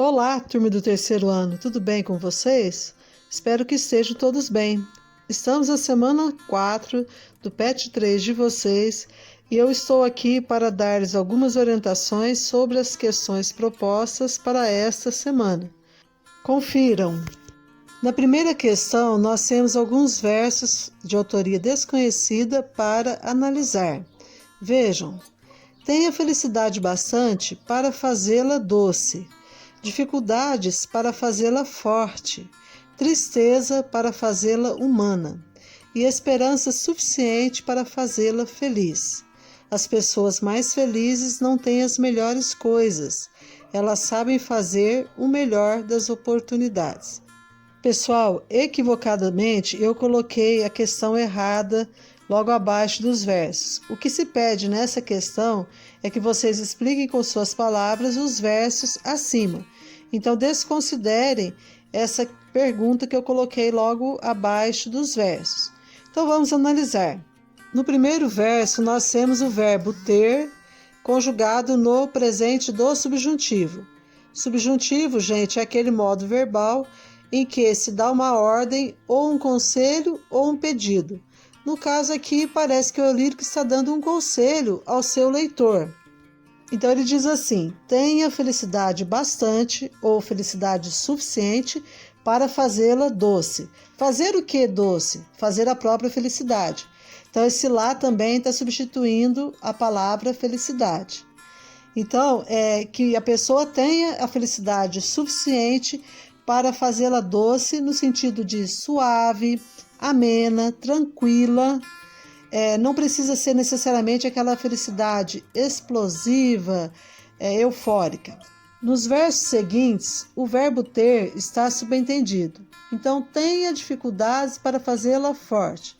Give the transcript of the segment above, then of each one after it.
Olá, turma do terceiro ano, tudo bem com vocês? Espero que estejam todos bem. Estamos na semana 4 do PET 3 de vocês e eu estou aqui para dar-lhes algumas orientações sobre as questões propostas para esta semana. Confiram! Na primeira questão, nós temos alguns versos de autoria desconhecida para analisar. Vejam: tenha felicidade bastante para fazê-la doce, dificuldades para fazê-la forte, tristeza para fazê-la humana e esperança suficiente para fazê-la feliz. As pessoas mais felizes não têm as melhores coisas, elas sabem fazer o melhor das oportunidades. Pessoal, equivocadamente eu coloquei a questão errada logo abaixo dos versos. O que se pede nessa questão é que vocês expliquem com suas palavras os versos acima. Então, desconsiderem essa pergunta que eu coloquei logo abaixo dos versos. Então, vamos analisar. No primeiro verso, nós temos o verbo ter conjugado no presente do subjuntivo. Subjuntivo, gente, é aquele modo verbal em que se dá uma ordem, ou um conselho, ou um pedido. No caso aqui, parece que o lírico está dando um conselho ao seu leitor. Então ele diz assim: tenha felicidade bastante ou felicidade suficiente para fazê-la doce. Fazer o que doce? Fazer a própria felicidade. Então esse lá também está substituindo a palavra felicidade. Então é que a pessoa tenha a felicidade suficiente para fazê-la doce no sentido de suave, amena, tranquila. Não precisa ser necessariamente aquela felicidade explosiva, eufórica. Nos versos seguintes, o verbo ter está subentendido. Então, tenha dificuldades para fazê-la forte.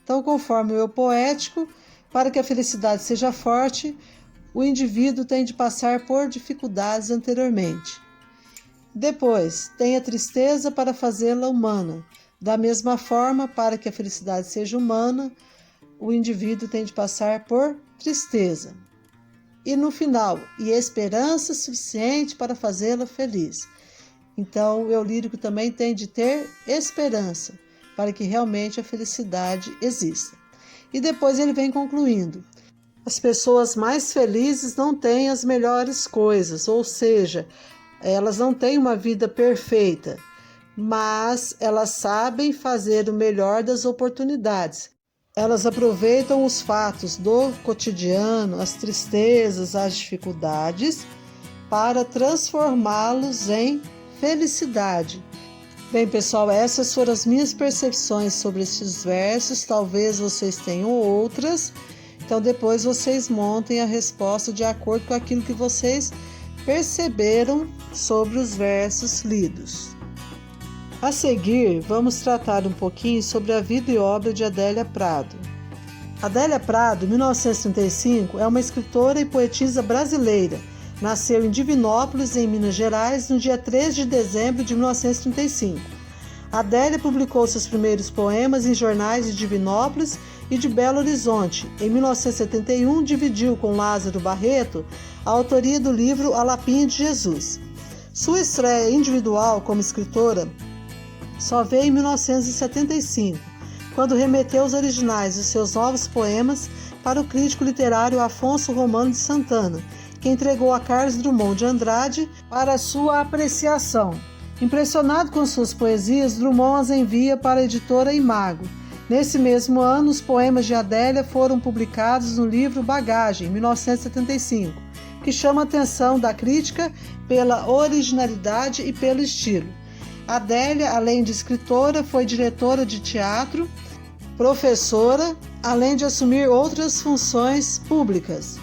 Então, conforme o eu poético, para que a felicidade seja forte, o indivíduo tem de passar por dificuldades anteriormente. Depois, tenha tristeza para fazê-la humana. Da mesma forma, para que a felicidade seja humana, o indivíduo tem de passar por tristeza. E no final, e esperança suficiente para fazê-la feliz. Então, o eu lírico também tem de ter esperança, para que realmente a felicidade exista. E depois ele vem concluindo: as pessoas mais felizes não têm as melhores coisas, ou seja, elas não têm uma vida perfeita, mas elas sabem fazer o melhor das oportunidades. Elas aproveitam os fatos do cotidiano, as tristezas, as dificuldades, para transformá-los em felicidade. Bem, pessoal, essas foram as minhas percepções sobre esses versos. Talvez vocês tenham outras. Então, depois vocês montem a resposta de acordo com aquilo que vocês perceberam sobre os versos lidos. A seguir, vamos tratar um pouquinho sobre a vida e obra de Adélia Prado. Adélia Prado, 1935, é uma escritora e poetisa brasileira. Nasceu em Divinópolis, em Minas Gerais, no dia 3 de dezembro de 1935. Adélia publicou seus primeiros poemas em jornais de Divinópolis e de Belo Horizonte. Em 1971, dividiu com Lázaro Barreto a autoria do livro A Lapinha de Jesus. Sua estreia individual como escritora só veio em 1975, quando remeteu os originais de seus novos poemas para o crítico literário Afonso Romano de Santana, que entregou a Carlos Drummond de Andrade para sua apreciação. Impressionado com suas poesias, Drummond as envia para a editora Imago. Nesse mesmo ano, os poemas de Adélia foram publicados no livro Bagagem, em 1975, que chama a atenção da crítica pela originalidade e pelo estilo. Adélia, além de escritora, foi diretora de teatro, professora, além de assumir outras funções públicas.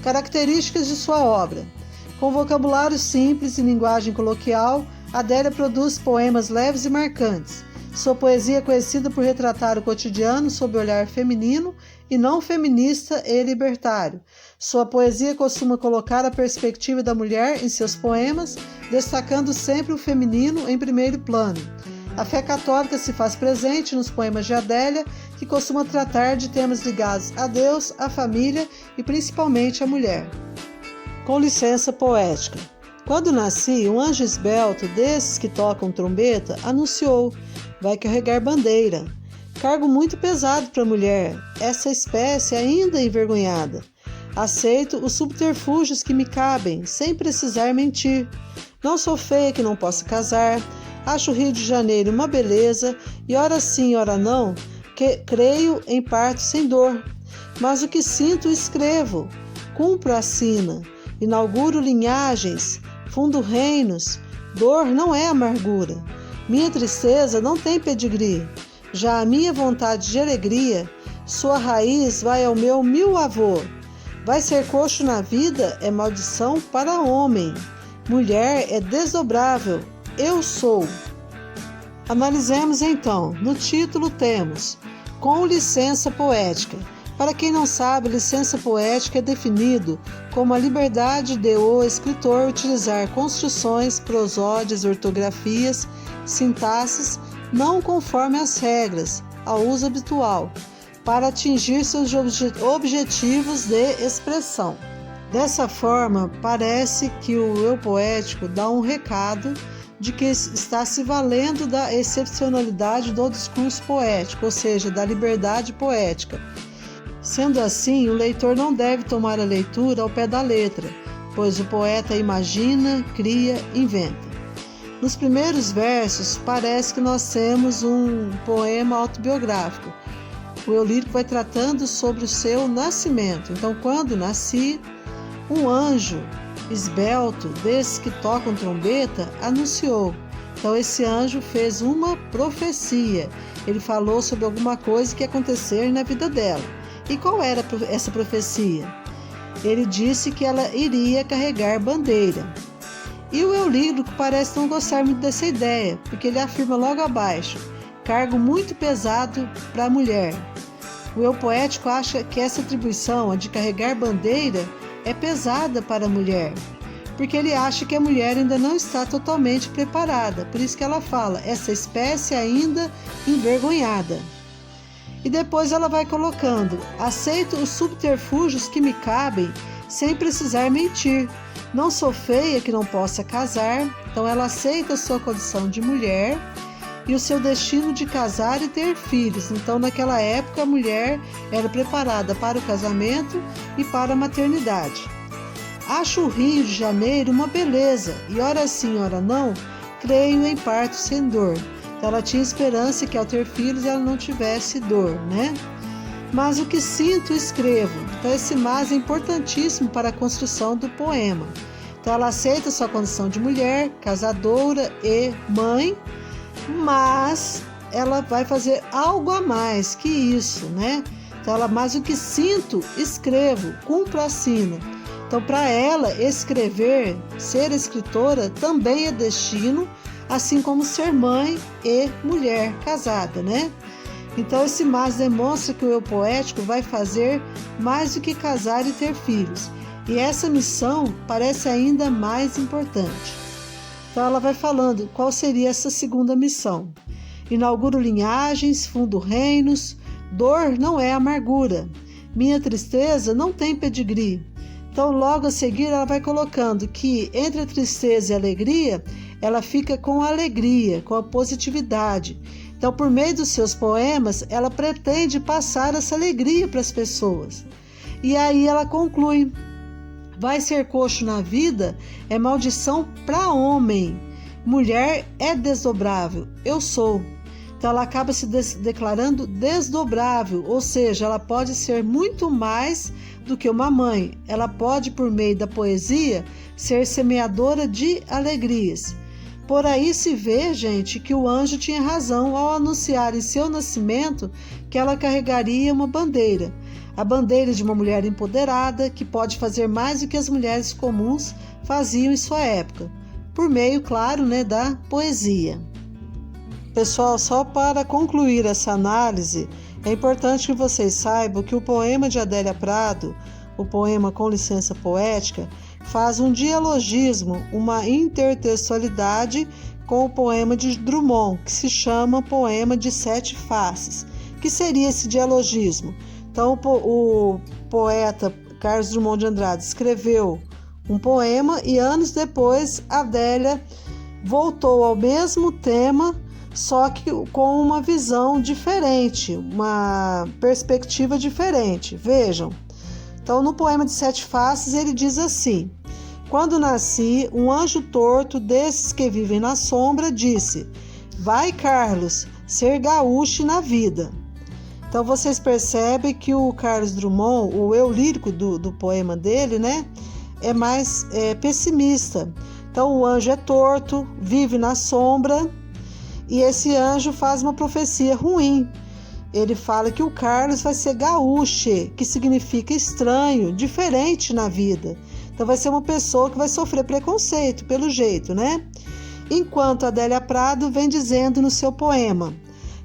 Características de sua obra: com vocabulário simples e linguagem coloquial, Adélia produz poemas leves e marcantes. Sua poesia é conhecida por retratar o cotidiano sob o olhar feminino e não feminista e libertário. Sua poesia costuma colocar a perspectiva da mulher em seus poemas, destacando sempre o feminino em primeiro plano. A fé católica se faz presente nos poemas de Adélia, que costuma tratar de temas ligados a Deus, à família e principalmente à mulher. Com licença poética. Quando nasci, um anjo esbelto, desses que tocam trombeta, anunciou: vai carregar bandeira. Cargo muito pesado para a mulher, essa espécie ainda envergonhada. Aceito os subterfúgios que me cabem, sem precisar mentir. Não sou feia que não possa casar. Acho o Rio de Janeiro uma beleza, e ora sim, ora não, que creio em parto sem dor. Mas o que sinto, escrevo. Cumpro a sina. Inauguro linhagens, fundo reinos. Dor não é amargura. Minha tristeza não tem pedigree. Já a minha vontade de alegria, sua raiz vai ao meu avô. Vai ser coxo na vida é maldição para homem. Mulher é desdobrável. Eu sou. Analisemos então. No título temos com licença poética. Para quem não sabe, licença poética é definido como a liberdade de o escritor utilizar construções, prosódias, ortografias, sintaxes não conforme as regras, ao uso habitual, para atingir seus objetivos de expressão. Dessa forma, parece que o eu poético dá um recado de que está se valendo da excepcionalidade do discurso poético, ou seja, da liberdade poética. Sendo assim, o leitor não deve tomar a leitura ao pé da letra, pois o poeta imagina, cria, inventa. Nos primeiros versos, parece que nós temos um poema autobiográfico. O eu lírico vai tratando sobre o seu nascimento. Então, quando nasci, um anjo esbelto, desses que tocam trombeta, anunciou. Então, esse anjo fez uma profecia. Ele falou sobre alguma coisa que ia acontecer na vida dela. E qual era essa profecia? Ele disse que ela iria carregar bandeira. E o eu lírico parece não gostar muito dessa ideia, porque ele afirma logo abaixo: cargo muito pesado para a mulher. O eu poético acha que essa atribuição, a de carregar bandeira, é pesada para a mulher, porque ele acha que a mulher ainda não está totalmente preparada. Por isso que ela fala, essa espécie ainda envergonhada. E depois ela vai colocando: aceito os subterfúgios que me cabem sem precisar mentir. Não sou feia que não possa casar. Então ela aceita a sua condição de mulher e o seu destino de casar e ter filhos. Então naquela época a mulher era preparada para o casamento e para a maternidade. Acho o Rio de Janeiro uma beleza, e ora sim, ora não, creio em parto sem dor. Então ela tinha esperança que ao ter filhos ela não tivesse dor, né? Mas o que sinto, escrevo. Então esse mas é importantíssimo para a construção do poema. Então ela aceita sua condição de mulher, casadora e mãe, mas ela vai fazer algo a mais que isso, né? Então mas o que sinto, escrevo, cumpro a sina. Então para ela, escrever, ser escritora também é destino, assim como ser mãe e mulher casada, né? Então esse mas demonstra que o eu poético vai fazer mais do que casar e ter filhos. E essa missão parece ainda mais importante. Então ela vai falando qual seria essa segunda missão. Inauguro linhagens, fundo reinos, dor não é amargura. Minha tristeza não tem pedigree. Então logo a seguir ela vai colocando que entre a tristeza e a alegria, ela fica com a alegria, com a positividade. Então, por meio dos seus poemas, ela pretende passar essa alegria para as pessoas. E aí ela conclui: vai ser coxo na vida é maldição para homem. Mulher é desdobrável. Eu sou. Então, ela acaba se declarando desdobrável, ou seja, ela pode ser muito mais do que uma mãe. Ela pode, por meio da poesia, ser semeadora de alegrias. Por aí se vê, gente, que o anjo tinha razão ao anunciar em seu nascimento que ela carregaria uma bandeira. A bandeira de uma mulher empoderada, que pode fazer mais do que as mulheres comuns faziam em sua época. Por meio, claro, da poesia. Pessoal, só para concluir essa análise, é importante que vocês saibam que o poema de Adélia Prado, o poema Com Licença Poética, faz um dialogismo, uma intertextualidade com o poema de Drummond, que se chama Poema de Sete Faces. Que seria esse dialogismo? Então, o poeta Carlos Drummond de Andrade escreveu um poema, e anos depois Adélia voltou ao mesmo tema, só que com uma visão diferente, uma perspectiva diferente. Vejam. Então, no poema de Sete Faces, ele diz assim: quando nasci, um anjo torto desses que vivem na sombra disse: vai, Carlos, ser gaúcho na vida. Então, vocês percebem que o Carlos Drummond, o eu lírico do poema dele, né, é mais pessimista. Então, o anjo é torto, vive na sombra, e esse anjo faz uma profecia ruim. Ele fala que o Carlos vai ser gaúcho, que significa estranho, diferente na vida. Então vai ser uma pessoa que vai sofrer preconceito, pelo jeito, né? Enquanto Adélia Prado vem dizendo no seu poema: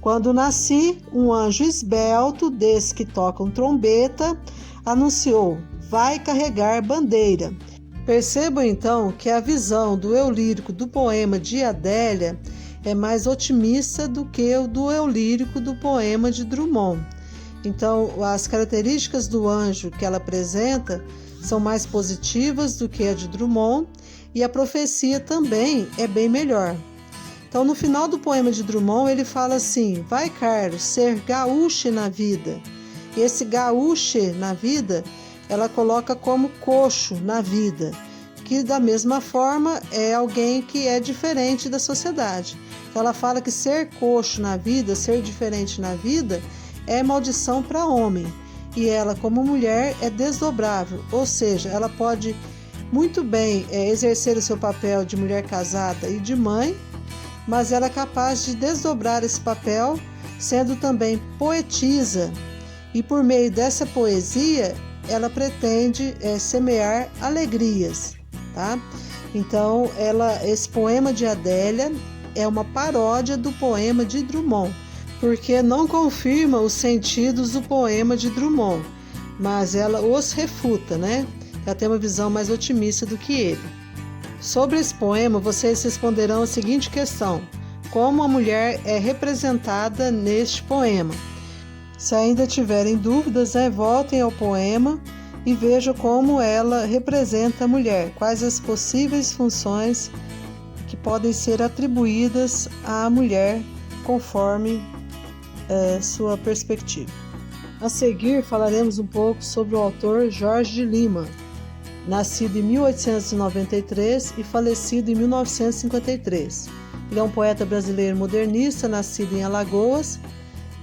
quando nasci, um anjo esbelto, desses que tocam trombeta, anunciou: vai carregar bandeira. Percebam então que a visão do eu lírico do poema de Adélia é mais otimista do que o do eu lírico do poema de Drummond. Então, as características do anjo que ela apresenta são mais positivas do que a de Drummond, e a profecia também é bem melhor. Então, no final do poema de Drummond, ele fala assim: vai, Carlos, ser gaúcho na vida. E esse gaúcho na vida, ela coloca como coxo na vida, que da mesma forma é alguém que é diferente da sociedade. Então, ela fala que ser coxo na vida, ser diferente na vida, é maldição para homem. E ela, como mulher, é desdobrável, ou seja, ela pode muito bem exercer o seu papel de mulher casada e de mãe, mas ela é capaz de desdobrar esse papel, sendo também poetisa. E por meio dessa poesia, ela pretende semear alegrias, tá? Então, esse poema de Adélia é uma paródia do poema de Drummond, porque não confirma os sentidos do poema de Drummond, mas ela os refuta, né? Ela tem uma visão mais otimista do que ele. Sobre esse poema, vocês responderão a seguinte questão: como a mulher é representada neste poema? Se ainda tiverem dúvidas, voltem ao poema e vejam como ela representa a mulher, quais as possíveis funções que podem ser atribuídas à mulher conforme sua perspectiva. A seguir, falaremos um pouco sobre o autor Jorge de Lima, nascido em 1893 e falecido em 1953. Ele é um poeta brasileiro modernista, nascido em Alagoas.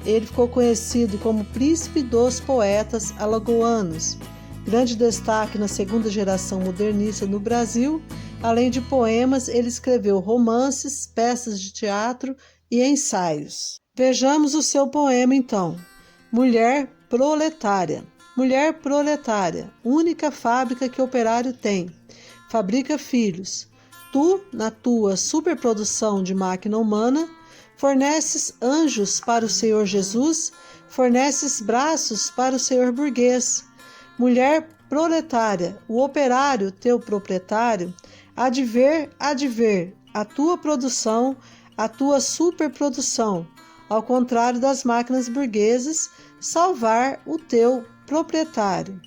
Ele ficou conhecido como Príncipe dos Poetas Alagoanos. Grande destaque na segunda geração modernista no Brasil. Além de poemas, ele escreveu romances, peças de teatro e ensaios. Vejamos o seu poema, então. Mulher proletária. Mulher proletária, única fábrica que operário tem. Fabrica filhos. Tu, na tua superprodução de máquina humana, forneces anjos para o Senhor Jesus, forneces braços para o Senhor burguês. Mulher proletária, o operário, teu proprietário, há de ver a tua produção, a tua superprodução, ao contrário das máquinas burguesas, salvar o teu proprietário.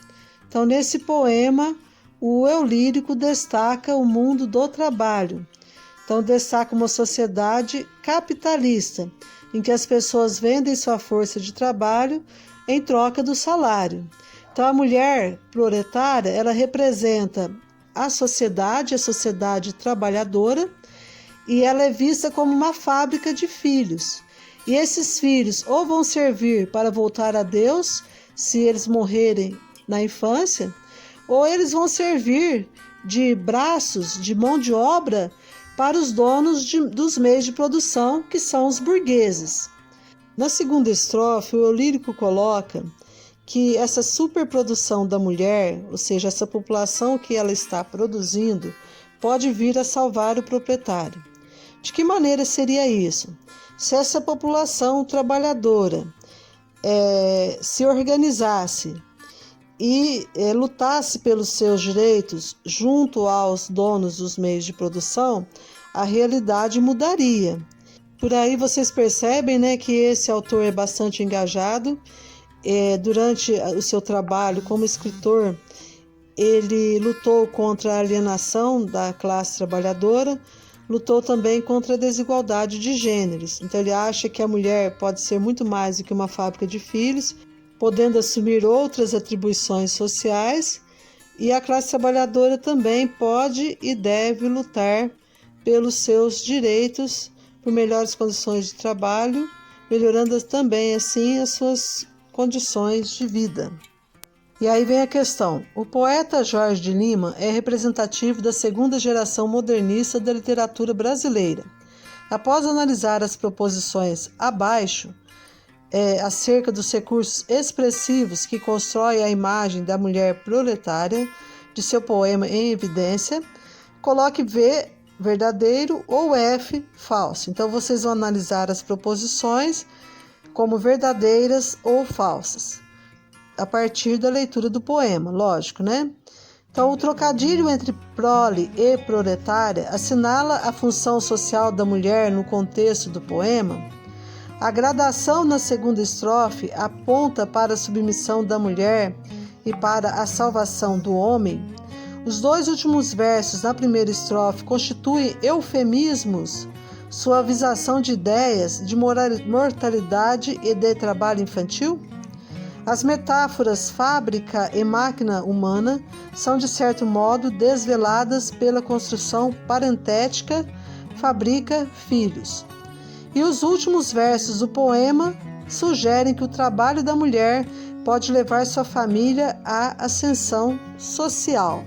Então, nesse poema, o eu lírico destaca o mundo do trabalho. Então, destaca uma sociedade capitalista, em que as pessoas vendem sua força de trabalho em troca do salário. Então, a mulher proletária, ela representa a sociedade trabalhadora, e ela é vista como uma fábrica de filhos. E esses filhos ou vão servir para voltar a Deus, se eles morrerem na infância, ou eles vão servir de braços, de mão de obra para os donos dos meios de produção, que são os burgueses. Na segunda estrofe, o eu lírico coloca que essa superprodução da mulher, ou seja, essa população que ela está produzindo, pode vir a salvar o proprietário. De que maneira seria isso? Se essa população trabalhadora se organizasse e lutasse pelos seus direitos junto aos donos dos meios de produção, a realidade mudaria. Por aí vocês percebem, né, que esse autor é bastante engajado. Durante o seu trabalho como escritor, ele lutou contra a alienação da classe trabalhadora, lutou também contra a desigualdade de gêneros. Então ele acha que a mulher pode ser muito mais do que uma fábrica de filhos, podendo assumir outras atribuições sociais, e a classe trabalhadora também pode e deve lutar pelos seus direitos, por melhores condições de trabalho, melhorando também assim as suas condições de vida. E aí vem a questão: o poeta Jorge de Lima é representativo da segunda geração modernista da literatura brasileira. Após analisar as proposições abaixo, acerca dos recursos expressivos que constrói a imagem da mulher proletária de seu poema em evidência, coloque V verdadeiro ou F falso. Então vocês vão analisar as proposições como verdadeiras ou falsas, a partir da leitura do poema, lógico, né? Então, o trocadilho entre prole e proletária assinala a função social da mulher no contexto do poema. A gradação na segunda estrofe aponta para a submissão da mulher e para a salvação do homem. Os dois últimos versos na primeira estrofe constituem eufemismos, suavização de ideias de mortalidade e de trabalho infantil. As metáforas fábrica e máquina humana são, de certo modo, desveladas pela construção parentética fabrica filhos. E os últimos versos do poema sugerem que o trabalho da mulher pode levar sua família à ascensão social.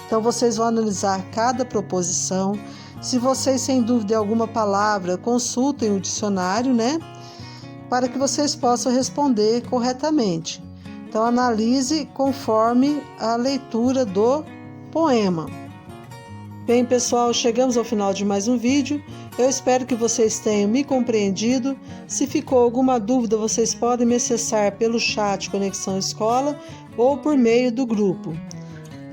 Então vocês vão analisar cada proposição. Se vocês, sem dúvida alguma palavra, consultem o dicionário, né? Para que vocês possam responder corretamente. Então, analise conforme a leitura do poema. Bem, pessoal, chegamos ao final de mais um vídeo. Eu espero que vocês tenham me compreendido. Se ficou alguma dúvida, vocês podem me acessar pelo chat Conexão Escola ou por meio do grupo.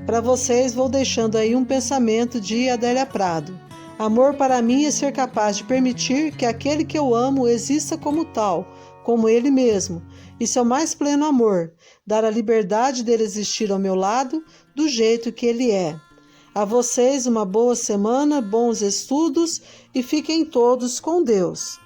Para vocês, vou deixando aí um pensamento de Adélia Prado. Amor para mim é ser capaz de permitir que aquele que eu amo exista como tal, como ele mesmo. Isso é o mais pleno amor, dar a liberdade dele existir ao meu lado do jeito que ele é. A vocês uma boa semana, bons estudos e fiquem todos com Deus.